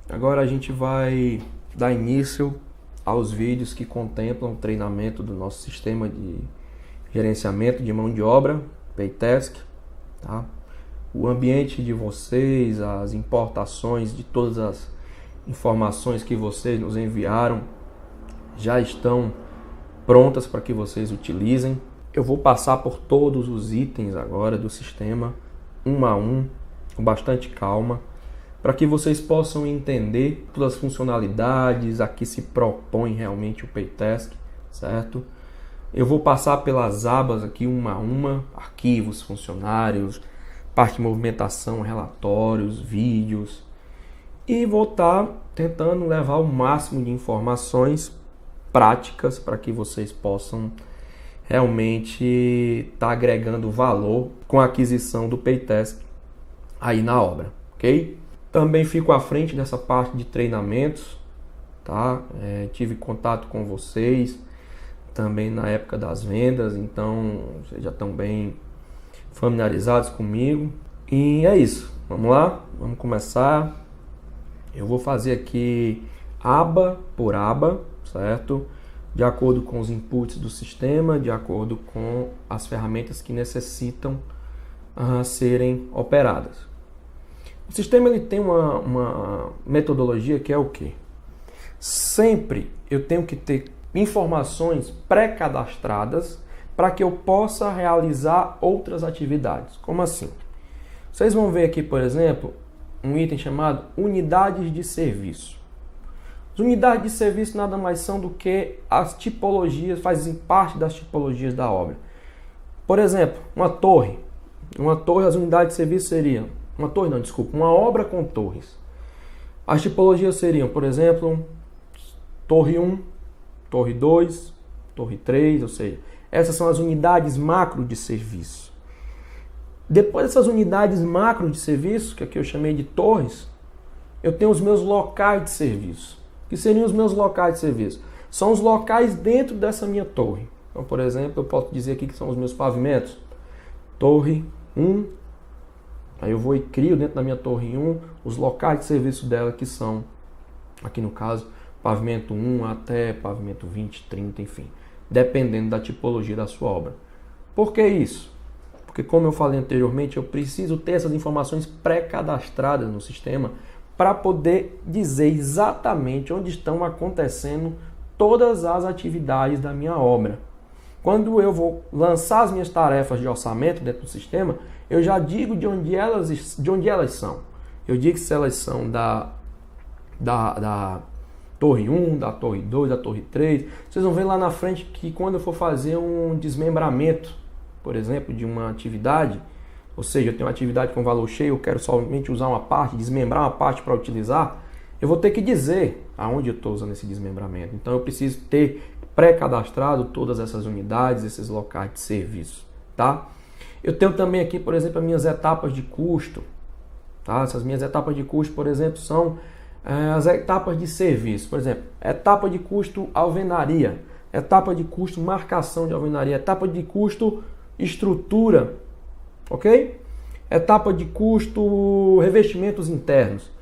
Agora a gente vai dar início aos vídeos que contemplam o treinamento do nosso sistema de gerenciamento de mão de obra, Paytask, tá? O ambiente de vocês, as importações de todas as informações que vocês nos enviaram já estão prontas para que vocês utilizem. Eu vou passar por todos os itens agora do sistema, um a um, com bastante calma, para que vocês possam entender todas as funcionalidades a que se propõe realmente o Paytask, certo? Eu vou passar pelas abas aqui uma a uma, arquivos, funcionários, parte de movimentação, relatórios, vídeos, e vou estar tentando levar o máximo de informações práticas para que vocês possam realmente estar agregando valor com a aquisição do Paytask aí na obra, ok? Também fico à frente dessa parte de treinamentos, tá? Tive contato com vocês também na época das vendas, então vocês já estão bem familiarizados comigo. E é isso, vamos lá, vamos começar. Eu vou fazer aqui aba por aba, certo? De acordo com os inputs do sistema, de acordo com as ferramentas que necessitam serem operadas. O sistema ele tem uma metodologia que é o quê? Sempre eu tenho que ter informações pré-cadastradas para que eu possa realizar outras atividades. Como assim? Vocês vão ver aqui, por exemplo, um item chamado unidades de serviço. As unidades de serviço nada mais são do que as tipologias, fazem parte das tipologias da obra. Por exemplo, uma torre. Uma torre, as unidades de serviço seriam... Uma torre não, desculpa, uma obra com torres. As tipologias seriam, por exemplo, torre 1, torre 2, torre 3, ou seja, essas são as unidades macro de serviço. Depois dessas unidades macro de serviço, que aqui eu chamei de torres, eu tenho os meus locais de serviço. O que seriam os meus locais de serviço? São os locais dentro dessa minha torre. Então, por exemplo, eu posso dizer aqui que são os meus pavimentos. Torre 1, aí eu vou e crio dentro da minha torre 1 os locais de serviço dela, que são, aqui no caso, pavimento 1 até pavimento 20, 30, enfim, dependendo da tipologia da sua obra. Por que isso? Porque, como eu falei anteriormente, eu preciso ter essas informações pré-cadastradas no sistema para poder dizer exatamente onde estão acontecendo todas as atividades da minha obra. Quando eu vou lançar as minhas tarefas de orçamento dentro do sistema, eu já digo de onde elas são. Eu digo se elas são da torre 1, da torre 2, da torre 3. Vocês vão ver lá na frente que quando eu for fazer um desmembramento, por exemplo, de uma atividade, ou seja, eu tenho uma atividade com valor cheio, eu quero somente usar uma parte, desmembrar uma parte para utilizar, eu vou ter que dizer aonde eu estou usando esse desmembramento. Então eu preciso ter pré-cadastrado todas essas unidades, esses locais de serviço, tá? Eu tenho também aqui, por exemplo, as minhas etapas de custo, tá? Essas minhas etapas de custo, por exemplo, são as etapas de serviço. Por exemplo, etapa de custo alvenaria, etapa de custo marcação de alvenaria, etapa de custo estrutura, ok? Etapa de custo revestimentos internos.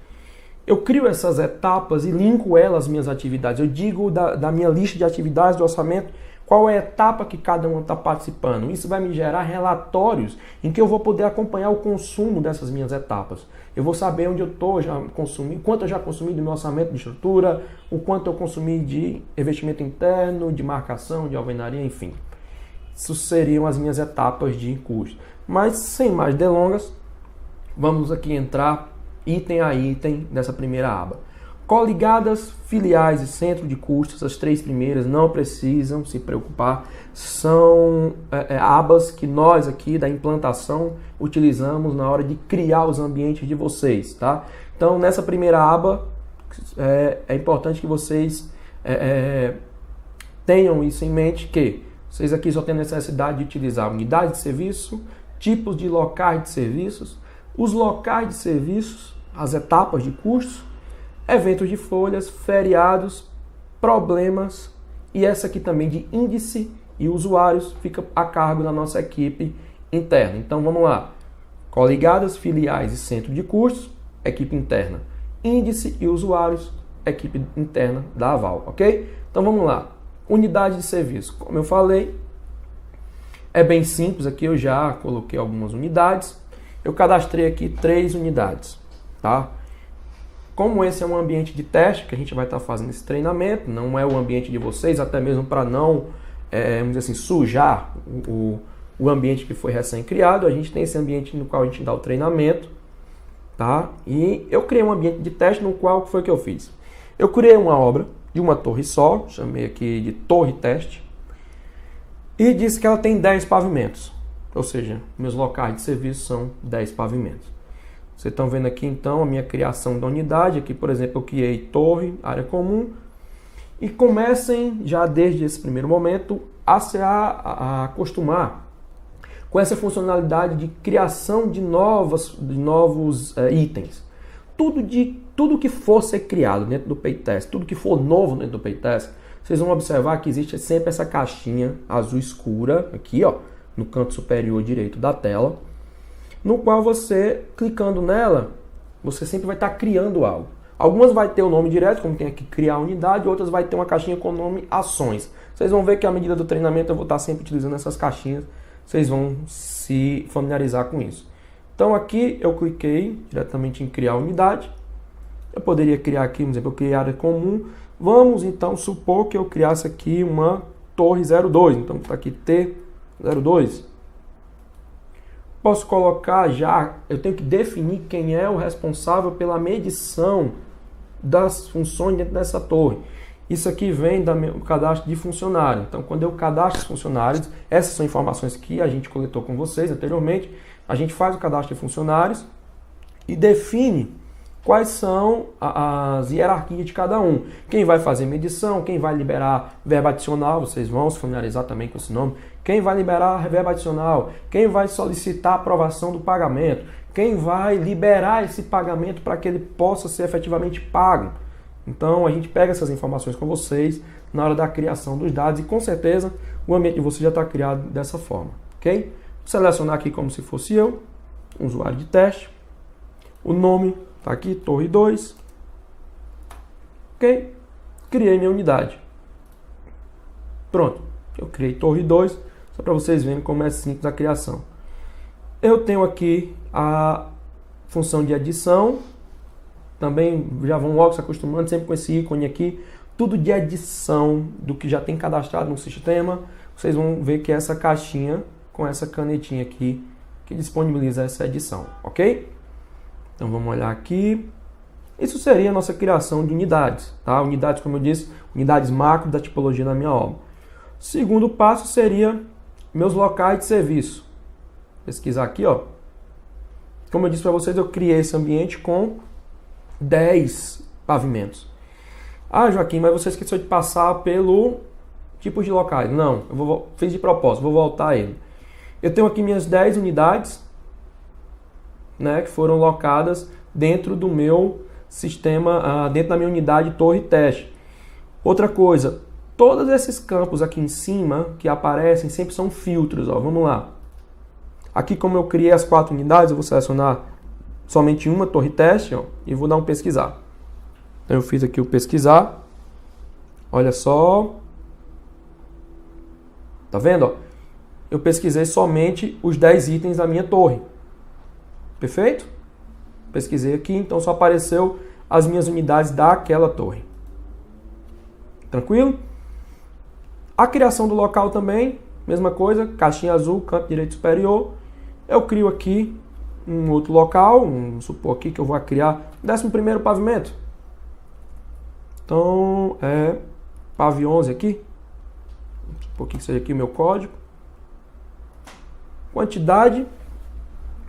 Eu crio essas etapas e linko elas às minhas atividades. Eu digo da minha lista de atividades do orçamento qual é a etapa que cada uma está participando. Isso vai me gerar relatórios em que eu vou poder acompanhar o consumo dessas minhas etapas. Eu vou saber onde eu estou já consumindo, quanto eu já consumi do meu orçamento de estrutura, o quanto eu consumi de revestimento interno, de marcação, de alvenaria, enfim. Isso seriam as minhas etapas de custo. Mas sem mais delongas, vamos aqui entrar item a item dessa primeira aba. Coligadas, filiais e centro de custos, as três primeiras não precisam se preocupar, são abas que nós aqui da implantação utilizamos na hora de criar os ambientes de vocês, tá? Então nessa primeira aba é importante que vocês tenham isso em mente, que vocês aqui só têm necessidade de utilizar unidade de serviço, tipos de locais de serviços, os locais de serviços, as etapas de custos, eventos de folhas, feriados, problemas e essa aqui também de índice e usuários fica a cargo da nossa equipe interna. Então vamos lá. Coligadas, filiais e centro de custos, equipe interna. índice e usuários, equipe interna da Aval, ok? Então vamos lá. Unidade de serviço. Como eu falei, é bem simples. Aqui eu já coloquei algumas unidades. Eu cadastrei aqui 3 unidades, tá? Como esse é um ambiente de teste que a gente vai estar fazendo esse treinamento, não é o ambiente de vocês, até mesmo para não, vamos dizer assim, sujar o ambiente que foi recém-criado, a gente tem esse ambiente no qual a gente dá o treinamento, tá? E eu criei um ambiente de teste no qual foi que eu fiz? Eu criei uma obra de uma torre só, chamei aqui de torre teste, e disse que ela tem 10 pavimentos, ou seja, meus locais de serviço são 10 pavimentos. Vocês estão vendo aqui então a minha criação da unidade. Aqui, por exemplo, eu criei torre, área comum. E comecem já desde esse primeiro momento a acostumar com essa funcionalidade de criação de novos itens. Tudo que for ser criado dentro do Paytest, tudo que for novo dentro do Paytest, vocês vão observar que existe sempre essa caixinha azul escura aqui, ó, no canto superior direito da tela, no qual você, clicando nela, você sempre vai estar criando algo. Algumas vai ter o nome direto, como tem aqui criar unidade, outras vai ter uma caixinha com o nome ações. Vocês vão ver que à medida do treinamento eu vou estar sempre utilizando essas caixinhas, vocês vão se familiarizar com isso. Então aqui eu cliquei diretamente em criar unidade. Eu poderia criar aqui, por exemplo, eu criei área comum. Vamos então supor que eu criasse aqui uma torre 02, então está aqui T02. Posso colocar já, eu tenho que definir quem é o responsável pela medição das funções dentro dessa torre. Isso aqui vem do cadastro de funcionário. Então, quando eu cadastro os funcionários, essas são informações que a gente coletou com vocês anteriormente. A gente faz o cadastro de funcionários e define quais são as hierarquias de cada um. Quem vai fazer medição, quem vai liberar verba adicional, vocês vão se familiarizar também com esse nome. Quem vai liberar verba adicional, quem vai solicitar a aprovação do pagamento, quem vai liberar esse pagamento para que ele possa ser efetivamente pago. Então a gente pega essas informações com vocês na hora da criação dos dados e com certeza o ambiente de vocês já está criado dessa forma, ok? Vou selecionar aqui como se fosse eu, um usuário de teste, o nome está aqui, torre 2, ok? Criei minha unidade. Pronto, eu criei torre 2, só para vocês verem como é simples a criação. Eu tenho aqui a função de adição, também já vão logo se acostumando sempre com esse ícone aqui, tudo de adição do que já tem cadastrado no sistema, vocês vão ver que é essa caixinha com essa canetinha aqui que disponibiliza essa edição, ok? Então vamos olhar aqui. Isso seria a nossa criação de unidades, tá? Unidades, como eu disse, unidades macro da tipologia da minha obra. Segundo passo seria meus locais de serviço. Pesquisar aqui, ó. Como eu disse para vocês, eu criei esse ambiente com 10 pavimentos. Ah, Joaquim, mas você esqueceu de passar pelo tipo de locais. Não, fiz de propósito, vou voltar a ele. Eu tenho aqui minhas 10 unidades, né, que foram locadas dentro do meu sistema, dentro da minha unidade torre teste. Outra coisa, todos esses campos aqui em cima que aparecem sempre são filtros, ó. Vamos lá. Aqui, como eu criei as 4 unidades, eu vou selecionar somente uma torre teste, ó, e vou dar um pesquisar. Então eu fiz aqui o pesquisar. Olha só. Tá vendo, ó? Eu pesquisei somente os 10 itens da minha torre. Perfeito? Pesquisei aqui, então só apareceu as minhas unidades daquela torre. Tranquilo? A criação do local também, mesma coisa, caixinha azul, canto direito superior. Eu crio aqui um outro local, vamos supor aqui que eu vou criar 11º pavimento. Então, PAV 11 aqui. Vamos supor que seja aqui o meu código. Quantidade,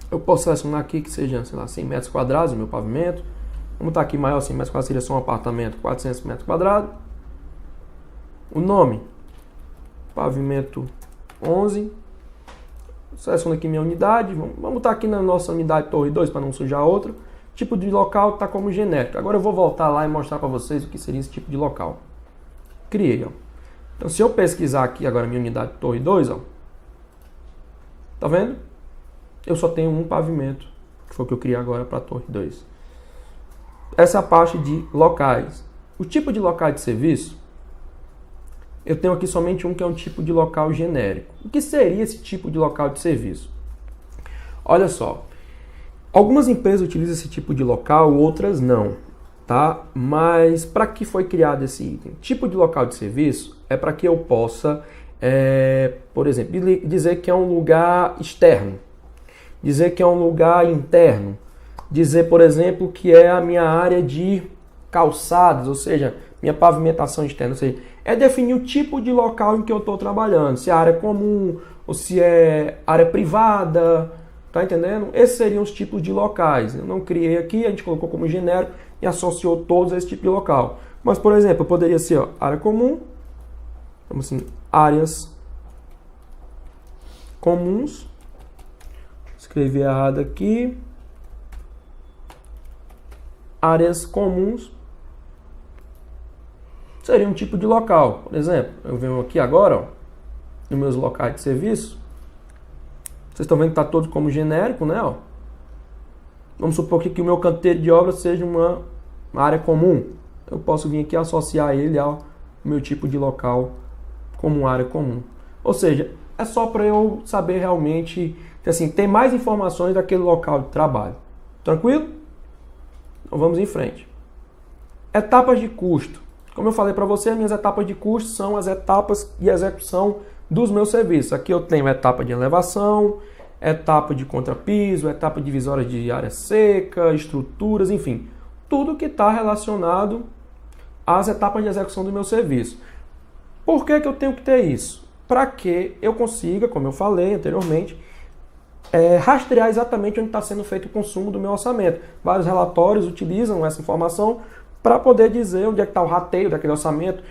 eu posso selecionar aqui que seja, sei lá, 100 metros quadrados o meu pavimento. Vamos estar aqui maior, 100 metros quadrados seria só um apartamento, 400 metros quadrados. O nome, pavimento 11. Seleciono aqui minha unidade. Vamos estar aqui na nossa unidade torre 2 para não sujar outra. Tipo de local está como genérico. Agora eu vou voltar lá e mostrar para vocês o que seria esse tipo de local. Criei, ó. Então se eu pesquisar aqui agora minha unidade torre 2, ó. Tá vendo? Eu só tenho um pavimento, que foi o que eu criei agora para a torre 2. essa é a parte de locais. O tipo de local de serviço, eu tenho aqui somente um que é um tipo de local genérico. O que seria esse tipo de local de serviço? Olha só, algumas empresas utilizam esse tipo de local, outras não, tá? Mas para que foi criado esse item? Tipo de local de serviço é para que eu possa, por exemplo, dizer que é um lugar externo, dizer que é um lugar interno, dizer, por exemplo, que é a minha área de calçadas, ou seja, minha pavimentação externa, ou seja, é definir o tipo de local em que eu estou trabalhando, se é área comum ou se é área privada, tá entendendo? Esses seriam os tipos de locais. Eu não criei aqui, a gente colocou como genérico e associou todos a esse tipo de local. Mas, por exemplo, eu poderia ser área comum, vamos assim, áreas comuns, escrevi errado aqui, áreas comuns, seria um tipo de local. Por exemplo, eu venho aqui agora, ó, nos meus locais de serviço. Vocês estão vendo que está todo como genérico, né? Ó. Vamos supor que o meu canteiro de obra seja uma área comum. Eu posso vir aqui associar ele ao meu tipo de local como área comum. Ou seja, é só para eu saber realmente, assim, ter mais informações daquele local de trabalho. Tranquilo? Então vamos em frente. Etapas de custo. Como eu falei para você, as minhas etapas de custo são as etapas de execução dos meus serviços. Aqui eu tenho a etapa de elevação, etapa de contrapiso, etapa divisória de área seca, estruturas, enfim. Tudo que está relacionado às etapas de execução do meu serviço. Por que eu tenho que ter isso? Para que eu consiga, como eu falei anteriormente, rastrear exatamente onde está sendo feito o consumo do meu orçamento. Vários relatórios utilizam essa informação para poder dizer onde é que está o rateio daquele orçamento,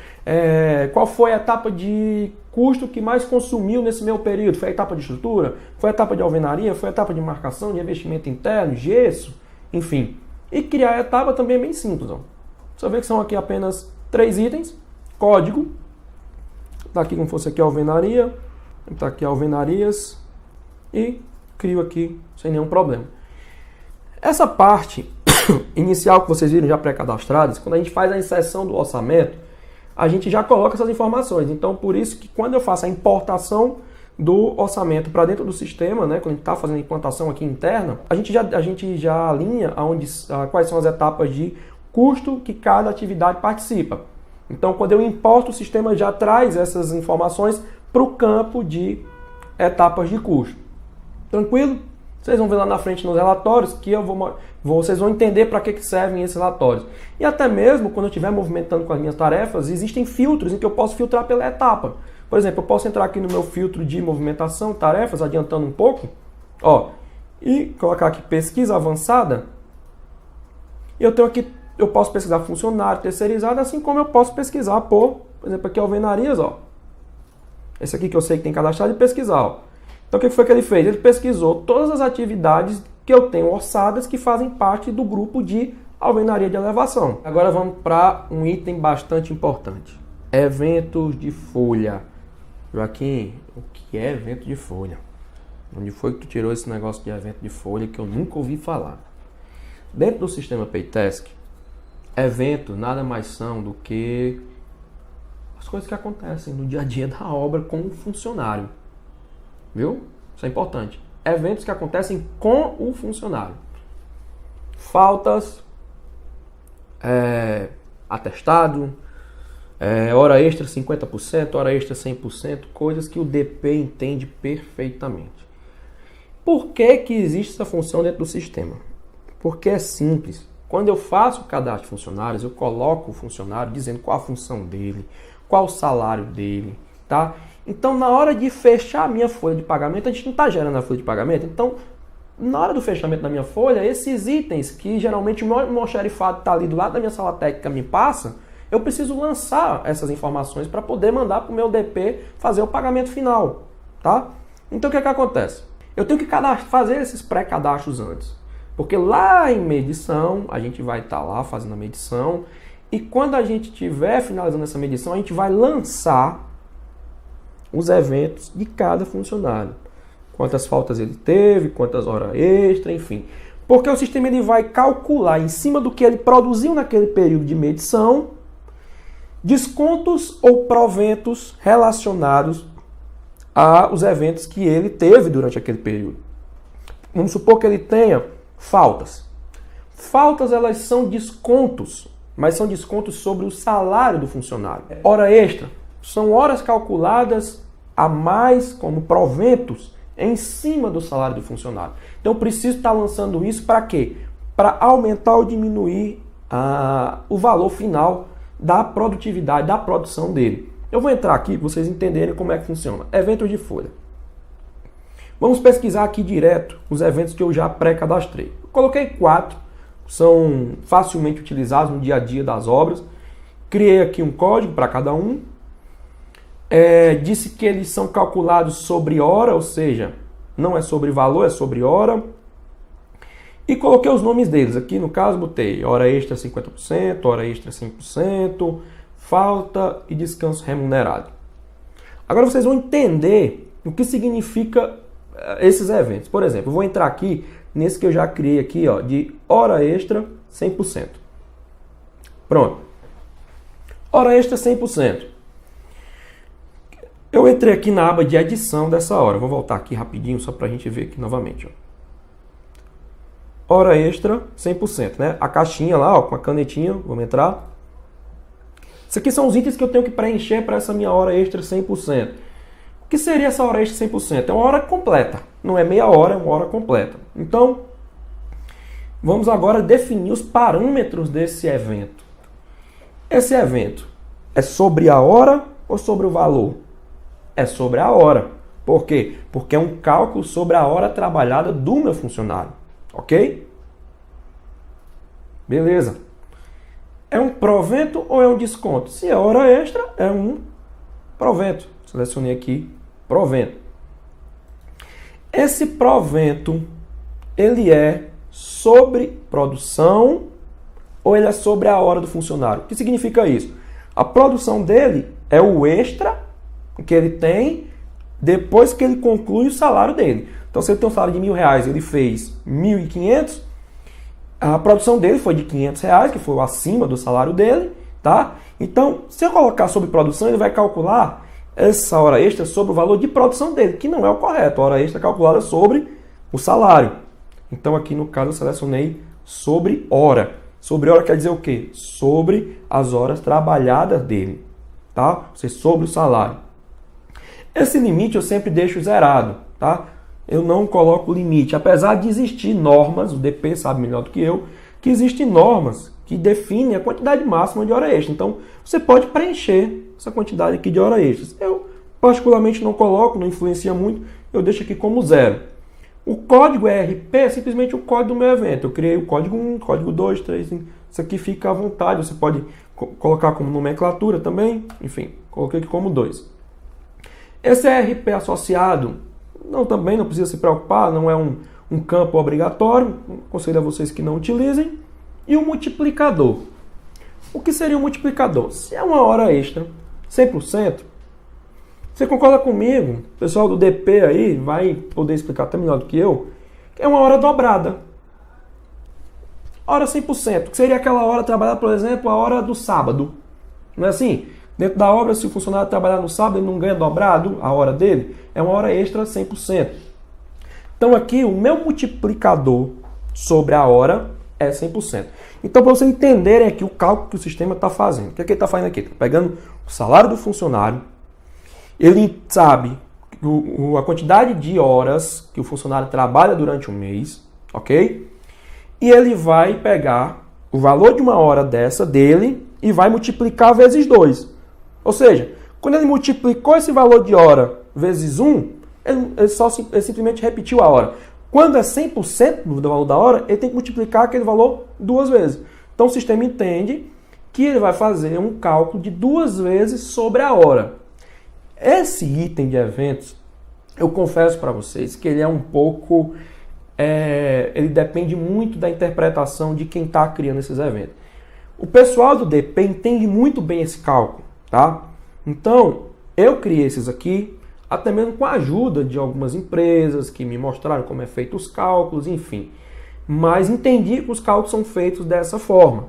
qual foi a etapa de custo que mais consumiu nesse meu período. Foi a etapa de estrutura? Foi a etapa de alvenaria? Foi a etapa de marcação, de investimento interno, gesso? Enfim. E criar a etapa também é bem simples. Ó. Você vê que são aqui apenas 3 itens. Código. Está aqui como fosse aqui a alvenaria. Está aqui alvenarias. E crio aqui sem nenhum problema. Essa parte inicial que vocês viram já pré-cadastradas, quando a gente faz a inserção do orçamento, a gente já coloca essas informações. Então, por isso que quando eu faço a importação do orçamento para dentro do sistema, né, quando a gente está fazendo a implantação aqui interna, a gente já alinha quais são as etapas de custo que cada atividade participa. Então, quando eu importo, o sistema já traz essas informações para o campo de etapas de custo. Tranquilo? Vocês vão ver lá na frente nos relatórios que vocês vão entender para que servem esses relatórios. E até mesmo quando eu estiver movimentando com as minhas tarefas, existem filtros em que eu posso filtrar pela etapa. Por exemplo, eu posso entrar aqui no meu filtro de movimentação, tarefas, adiantando um pouco, ó, e colocar aqui pesquisa avançada. E eu posso pesquisar funcionário terceirizado, assim como eu posso pesquisar por exemplo, aqui alvenarias, ó. Esse aqui que eu sei que tem cadastrado e pesquisar, ó. Então, o que foi que ele fez? Ele pesquisou todas as atividades que eu tenho orçadas que fazem parte do grupo de alvenaria de elevação. Agora vamos para um item bastante importante. Eventos de folha. Joaquim, o que é evento de folha? Onde foi que tu tirou esse negócio de evento de folha que eu nunca ouvi falar? Dentro do sistema Paytask, eventos nada mais são do que as coisas que acontecem no dia a dia da obra com o funcionário. Viu? Isso é importante. Eventos que acontecem com o funcionário. Faltas, atestado, hora extra 50%, hora extra 100%, coisas que o DP entende perfeitamente. Por que que existe essa função dentro do sistema? Porque é simples. Quando eu faço o cadastro de funcionários, eu coloco o funcionário dizendo qual a função dele, qual o salário dele, tá? Então, na hora de fechar a minha folha de pagamento, a gente não está gerando a folha de pagamento. Então, na hora do fechamento da minha folha, esses itens que geralmente o meu almoxarifado está ali do lado da minha sala técnica me passa, eu preciso lançar essas informações para poder mandar para o meu DP fazer o pagamento final, tá? Então, o que é que acontece? Eu tenho que fazer esses pré-cadastros antes. Porque lá em medição, a gente vai estar lá fazendo a medição e quando a gente estiver finalizando essa medição, a gente vai lançar os eventos de cada funcionário. Quantas faltas ele teve, quantas horas extra, enfim. Porque o sistema ele vai calcular em cima do que ele produziu naquele período de medição, descontos ou proventos relacionados aos eventos que ele teve durante aquele período. Vamos supor que ele tenha faltas. Faltas, elas são descontos, mas são descontos sobre o salário do funcionário. Hora extra são horas calculadas a mais como proventos em cima do salário do funcionário. Então eu preciso estar lançando isso para quê? Para aumentar ou diminuir o valor final da produtividade, da produção dele. Eu vou entrar aqui para vocês entenderem como é que funciona. Eventos de folha. Vamos pesquisar aqui direto os eventos que eu já pré-cadastrei. Coloquei 4, são facilmente utilizados no dia a dia das obras. Criei aqui um código para cada um. Disse que eles são calculados sobre hora, ou seja, não é sobre valor, é sobre hora. E coloquei os nomes deles. Aqui no caso botei hora extra 50%, hora extra 100%, falta e descanso remunerado. Agora vocês vão entender o que significa esses eventos. Por exemplo, eu vou entrar aqui nesse que eu já criei aqui, ó, de hora extra 100%. Pronto. Hora extra 100%. Eu entrei aqui na aba de edição dessa hora. Vou voltar aqui rapidinho só para a gente ver aqui novamente. Ó. Hora extra 100%, né? A caixinha lá, ó, com a canetinha, vamos entrar. Isso aqui são os itens que eu tenho que preencher para essa minha hora extra 100%. O que seria essa hora extra 100%? É uma hora completa. Não é meia hora, é uma hora completa. Então, vamos agora definir os parâmetros desse evento. Esse evento é sobre a hora ou sobre o valor? É sobre a hora. Por quê? Porque é um cálculo sobre a hora trabalhada do meu funcionário. Ok? Beleza. É um provento ou é um desconto? Se é hora extra, é um provento. Selecionei aqui provento. Esse provento, ele é sobre produção ou ele é sobre a hora do funcionário? O que significa isso? A produção dele é o extra que ele tem depois que ele conclui o salário dele. Então, se ele tem um salário de R$1.000, ele fez 1.500, a produção dele foi de R$500, que foi acima do salário dele, tá? Então, se eu colocar sobre produção, ele vai calcular essa hora extra sobre o valor de produção dele, que não é o correto. A hora extra é calculada sobre o salário. Então, aqui no caso, eu selecionei sobre hora. Sobre hora quer dizer o quê? Sobre as horas trabalhadas dele, tá? Ou seja, sobre o salário. Esse limite eu sempre deixo zerado, tá? Eu não coloco limite, apesar de existir normas, o DP sabe melhor do que eu, que existem normas que definem a quantidade máxima de hora extra. Então, você pode preencher essa quantidade aqui de hora extras. Eu, particularmente, não coloco, não influencia muito, eu deixo aqui como zero. O código ERP é simplesmente o código do meu evento. Eu criei o código 1, código 2, 3, isso aqui fica à vontade, você pode colocar como nomenclatura também, enfim, coloquei aqui como 2. Esse ERP associado, também não precisa se preocupar, não é um campo obrigatório, aconselho a vocês que não utilizem. E o multiplicador. O que seria um multiplicador? Se é uma hora extra, 100%, você concorda comigo? O pessoal do DP aí vai poder explicar até melhor do que eu, que é uma hora dobrada. Hora 100%, que seria aquela hora trabalhada, por exemplo, a hora do sábado. Não é assim? Dentro da obra, se o funcionário trabalhar no sábado, ele não ganha dobrado a hora dele, é uma hora extra 100%. Então aqui o meu multiplicador sobre a hora é 100%. Então para vocês entenderem aqui o cálculo que o sistema está fazendo. O que é que ele está fazendo aqui? Está pegando o salário do funcionário, ele sabe a quantidade de horas que o funcionário trabalha durante um mês, ok? E ele vai pegar o valor de uma hora dessa dele e vai multiplicar vezes 2. Ou seja, quando ele multiplicou esse valor de hora vezes 1, ele simplesmente repetiu a hora. Quando é 100% do valor da hora, ele tem que multiplicar aquele valor 2 vezes. Então o sistema entende que ele vai fazer um cálculo de 2 vezes sobre a hora. Esse item de eventos, eu confesso para vocês que ele é um pouco... ele depende muito da interpretação de quem está criando esses eventos. O pessoal do DP entende muito bem esse cálculo. Tá? Então, eu criei esses aqui, até mesmo com a ajuda de algumas empresas que me mostraram como é feito os cálculos, enfim. mas entendi que os cálculos são feitos dessa forma,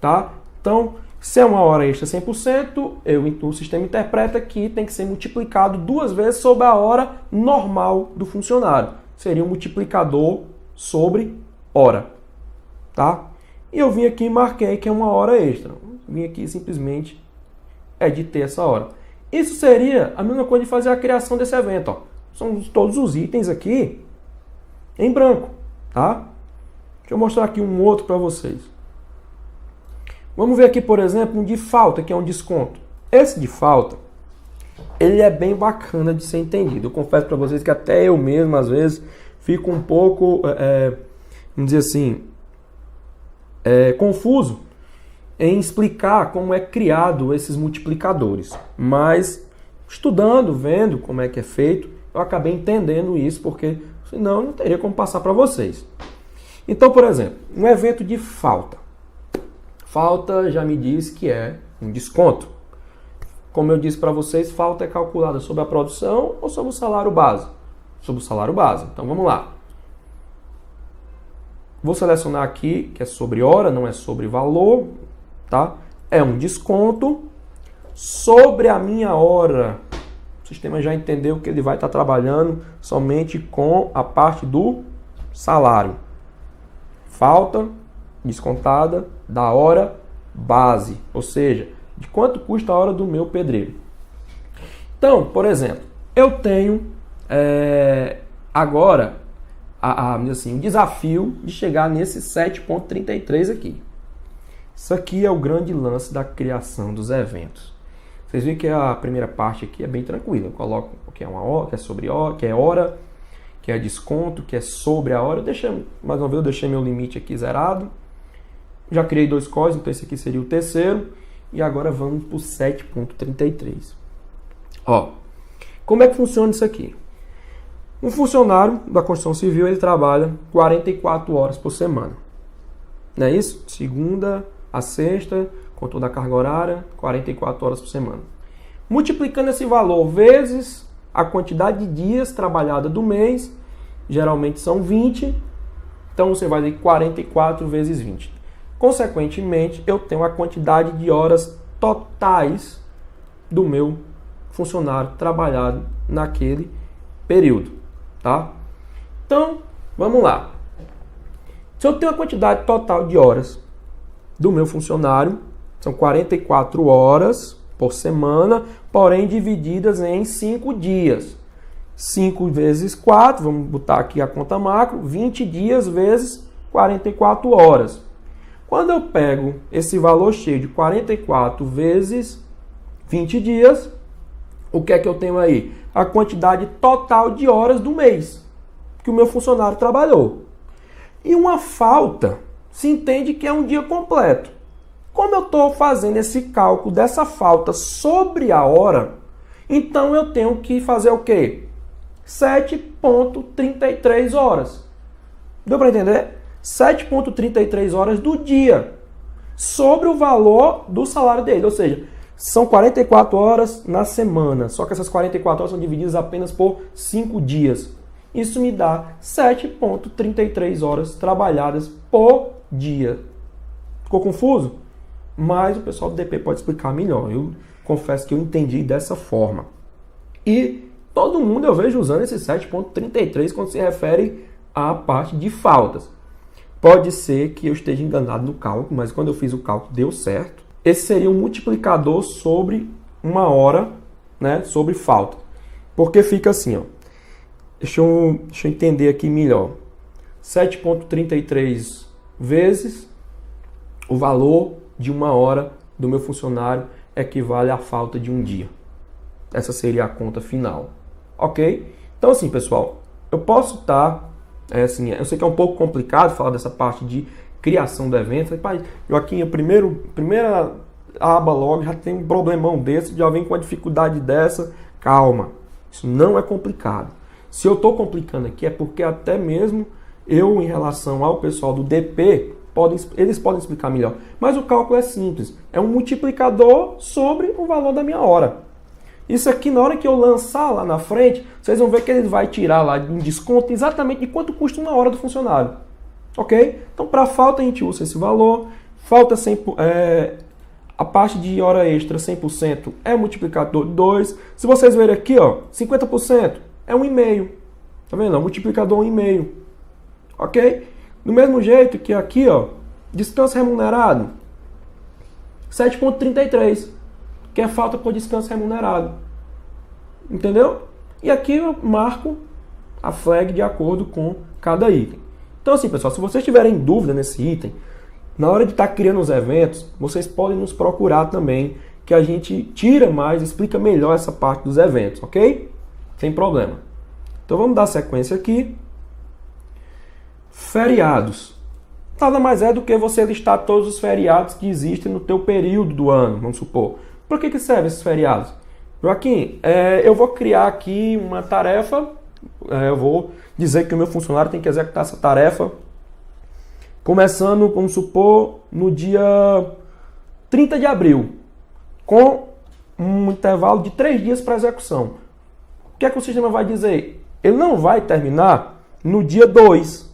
tá? Então, se é uma hora extra 100%, o sistema interpreta que tem que ser multiplicado 2 vezes sobre a hora normal do funcionário. Seria um multiplicador sobre hora, tá? E eu vim aqui e marquei que é uma hora extra. Vim aqui simplesmente editar essa hora. Isso seria a mesma coisa de fazer a criação desse evento, ó. São todos os itens aqui em branco, tá? Deixa eu mostrar aqui um outro para vocês. Vamos ver aqui, por exemplo, um de falta, que é um desconto. Esse de falta, ele é bem bacana de ser entendido. Eu confesso para vocês que até eu mesmo, às vezes, fico um pouco, vamos dizer assim, confuso em explicar como é criado esses multiplicadores. Mas, estudando, vendo como é que é feito, eu acabei entendendo isso, porque senão eu não teria como passar para vocês. Então, por exemplo, um evento de falta. Falta já me diz que é um desconto. Como eu disse para vocês, falta é calculada sobre a produção ou sobre o salário base? Sobre o salário base. Então vamos lá. Vou selecionar aqui que é sobre hora, não é sobre valor, tá? É um desconto sobre a minha hora. O sistema já entendeu que ele vai estar trabalhando somente com a parte do salário. Falta descontada da hora base, ou seja, de quanto custa a hora do meu pedreiro. Então, por exemplo, eu tenho agora o desafio de chegar nesse 7.33 aqui. Isso aqui é o grande lance da criação dos eventos. Vocês veem que a primeira parte aqui é bem tranquila. Eu coloco o que é uma hora, que é sobre hora, que é hora, que é desconto, que é sobre a hora. Mais uma vez, eu deixei meu limite aqui zerado. Já criei 2 códigos, então esse aqui seria o terceiro. E agora vamos para o 7.33. Ó, como é que funciona isso aqui? Um funcionário da construção civil, ele trabalha 44 horas por semana. Não é isso? Segunda a sexta, com toda a carga horária, 44 horas por semana. Multiplicando esse valor vezes a quantidade de dias trabalhada do mês, geralmente são 20, então você vai ter 44 vezes 20. Consequentemente, eu tenho a quantidade de horas totais do meu funcionário trabalhado naquele período, tá? Então, vamos lá. Se eu tenho a quantidade total de horas do meu funcionário, são 44 horas por semana, porém divididas em 5 dias. 5 vezes 4, vamos botar aqui a conta macro, 20 dias vezes 44 horas. Quando eu pego esse valor cheio de 44 vezes 20 dias, o que é que eu tenho aí? A quantidade total de horas do mês que o meu funcionário trabalhou. E uma falta se entende que é um dia completo. Como eu estou fazendo esse cálculo dessa falta sobre a hora, então eu tenho que fazer o quê? 7.33 horas. Deu para entender? 7.33 horas do dia sobre o valor do salário dele. Ou seja, são 44 horas na semana. Só que essas 44 horas são divididas apenas por 5 dias. Isso me dá 7.33 horas trabalhadas por dia. Ficou confuso? Mas o pessoal do DP pode explicar melhor. Eu confesso que eu entendi dessa forma. E todo mundo eu vejo usando esse 7.33 quando se refere à parte de faltas. Pode ser que eu esteja enganado no cálculo, mas quando eu fiz o cálculo deu certo. Esse seria um multiplicador sobre uma hora, né, sobre falta. Porque fica assim, ó. Deixa eu entender aqui melhor. 7.33 vezes o valor de uma hora do meu funcionário equivale à falta de um dia. Essa seria a conta final. Ok? Então assim, pessoal, eu posso estar... eu sei que é um pouco complicado falar dessa parte de criação do evento. Pai, Joaquim, primeira aba logo já tem um problemão desse, já vem com uma dificuldade dessa. Calma, isso não é complicado. Se eu estou complicando aqui é porque até mesmo eu, em relação ao pessoal do DP, eles podem explicar melhor. Mas o cálculo é simples. É um multiplicador sobre o valor da minha hora. Isso aqui, na hora que eu lançar lá na frente, vocês vão ver que ele vai tirar lá um desconto exatamente de quanto custa uma hora do funcionário. ok? Então, para falta, a gente usa esse valor. Falta 100, a parte de hora extra, 100%, é multiplicador de 2. Se vocês verem aqui, ó, 50% é 1,5. Tá vendo? Multiplicador 1,5. Ok? Do mesmo jeito que aqui, ó, descanso remunerado, 7,33, que é falta por descanso remunerado. Entendeu? E aqui eu marco a flag de acordo com cada item. Então assim, pessoal, se vocês tiverem dúvida nesse item, na hora de estar criando os eventos, vocês podem nos procurar também, que a gente tira mais, explica melhor essa parte dos eventos, ok? Sem problema. Então vamos dar sequência aqui. Feriados. Nada mais é do que você listar todos os feriados que existem no teu período do ano, vamos supor. Por que servem esses feriados? Joaquim, eu vou criar aqui uma tarefa, eu vou dizer que o meu funcionário tem que executar essa tarefa, começando, vamos supor, no dia 30 de abril, com um intervalo de 3 dias para execução. O que é que o sistema vai dizer? Ele não vai terminar no dia 2.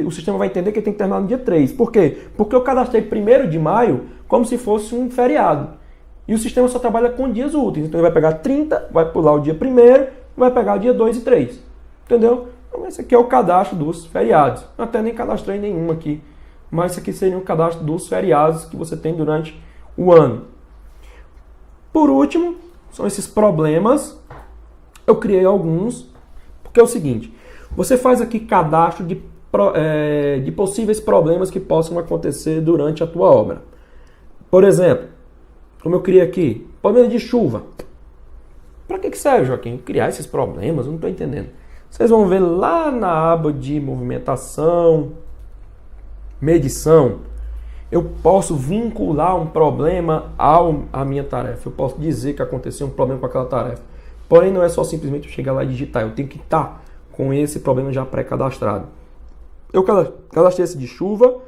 O sistema vai entender que ele tem que terminar no dia 3. Por quê? Porque eu cadastrei 1º de maio como se fosse um feriado. E o sistema só trabalha com dias úteis. Então ele vai pegar 30, vai pular o dia 1º, vai pegar o dia 2 e 3. Entendeu? Então esse aqui é o cadastro dos feriados. Eu até nem cadastrei nenhum aqui. Mas esse aqui seria o cadastro dos feriados que você tem durante o ano. Por último, são esses problemas. Eu criei alguns. Porque é o seguinte, você faz aqui cadastro de possíveis problemas que possam acontecer durante a tua obra. Por exemplo, como eu criei aqui, problema de chuva. Para que serve, Joaquim? Criar esses problemas? Eu não estou entendendo. Vocês vão ver lá na aba de movimentação, medição, eu posso vincular um problema à minha tarefa. Eu posso dizer que aconteceu um problema com aquela tarefa. Porém, não é só simplesmente eu chegar lá e digitar. Eu tenho que estar com esse problema já pré-cadastrado. Eu cadastrei esse de chuva,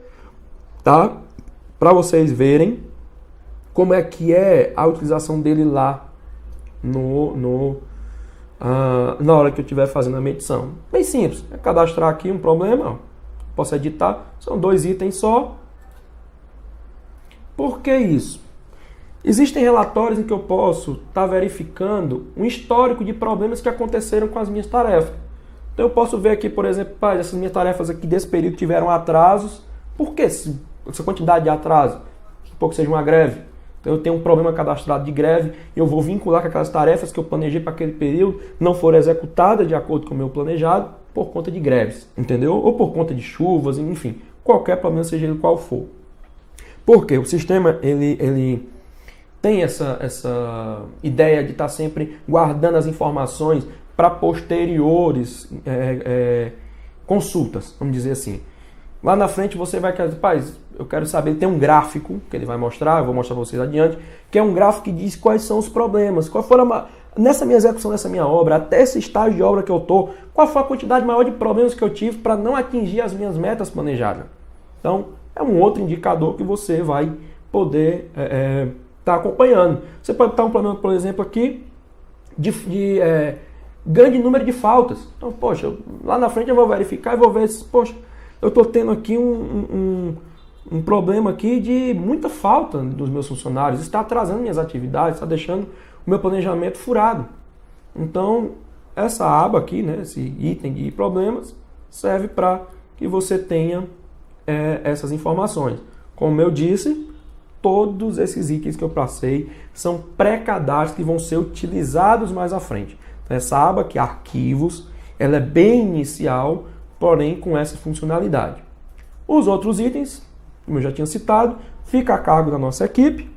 tá? Para vocês verem como é que é a utilização dele lá na hora que eu estiver fazendo a medição. Bem simples, é cadastrar aqui um problema, ó. Posso editar, são 2 itens só. Por que isso? Existem relatórios em que eu posso estar verificando um histórico de problemas que aconteceram com as minhas tarefas. Então eu posso ver aqui, por exemplo, essas minhas tarefas aqui desse período tiveram atrasos. Por que essa quantidade de atraso? Supor que seja uma greve. Então eu tenho um problema cadastrado de greve e eu vou vincular que aquelas tarefas que eu planejei para aquele período não foram executadas de acordo com o meu planejado por conta de greves, entendeu? Ou por conta de chuvas, enfim, qualquer problema, seja ele qual for. Porque o sistema ele tem essa ideia de estar sempre guardando as informações para posteriores consultas, vamos dizer assim. Lá na frente você vai querer, eu quero saber, tem um gráfico que ele vai mostrar, eu vou mostrar para vocês adiante, que é um gráfico que diz quais são os problemas, qual foi nessa minha execução dessa minha obra, até esse estágio de obra que eu estou, qual foi a quantidade maior de problemas que eu tive para não atingir as minhas metas planejadas. Então, é um outro indicador que você vai poder estar acompanhando. Você pode estar um problema, por exemplo, aqui, de grande número de faltas. Então, poxa, lá na frente eu vou verificar e vou ver se, poxa, eu estou tendo aqui um problema aqui de muita falta dos meus funcionários, está atrasando minhas atividades, está deixando o meu planejamento furado. Então, essa aba aqui, né, esse item de problemas, serve para que você tenha essas informações. Como eu disse, todos esses itens que eu passei são pré-cadastros que vão ser utilizados mais à frente. Então, essa aba aqui, arquivos, ela é bem inicial, porém com essa funcionalidade. Os outros itens, como eu já tinha citado, fica a cargo da nossa equipe,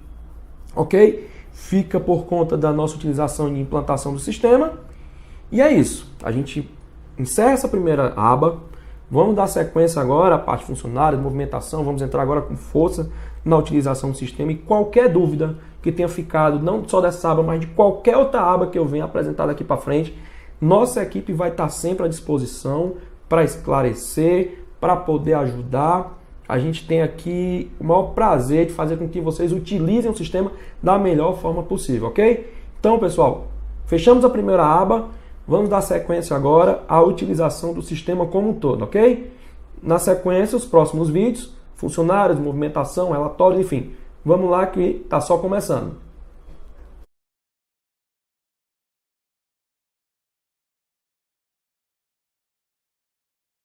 ok? Fica por conta da nossa utilização e implantação do sistema. E é isso. A gente encerra essa primeira aba. Vamos dar sequência agora à parte funcionária, de movimentação. Vamos entrar agora com força na utilização do sistema. E qualquer dúvida que tenha ficado, não só dessa aba, mas de qualquer outra aba que eu venha apresentar daqui para frente, nossa equipe vai estar sempre à disposição para esclarecer, para poder ajudar. A gente tem aqui o maior prazer de fazer com que vocês utilizem o sistema da melhor forma possível, ok? Então, pessoal, fechamos a primeira aba. Vamos dar sequência agora à utilização do sistema como um todo, ok? na sequência, os próximos vídeos, funcionários, movimentação, relatórios, enfim. Vamos lá que está só começando.